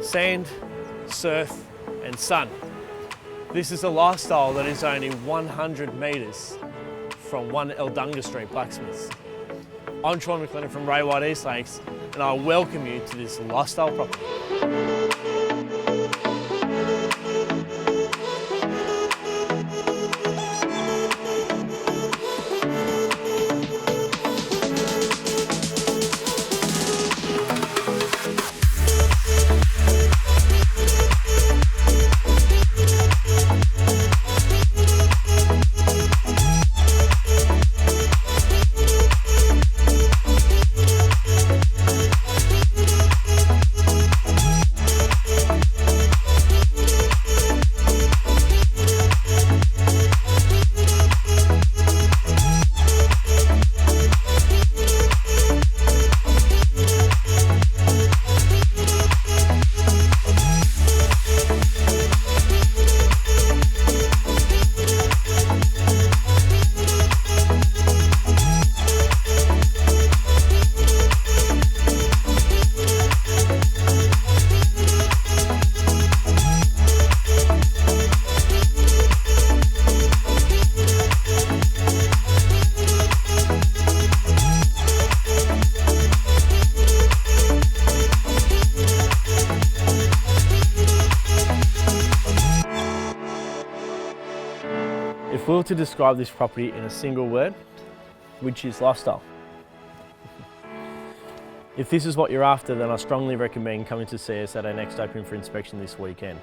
sand, surf and sun. This is a lifestyle that is only 100 metres from 1 Aldunga Street Blacksmiths. I'm McLennan from Eastlakes, and I welcome you to this lifestyle property. If we were to describe this property in a single word, which is lifestyle. If this is what you're after, then I strongly recommend coming to see us at our next opening for inspection this weekend.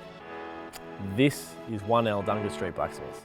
This is 1 Aldunga Street Blacksmiths.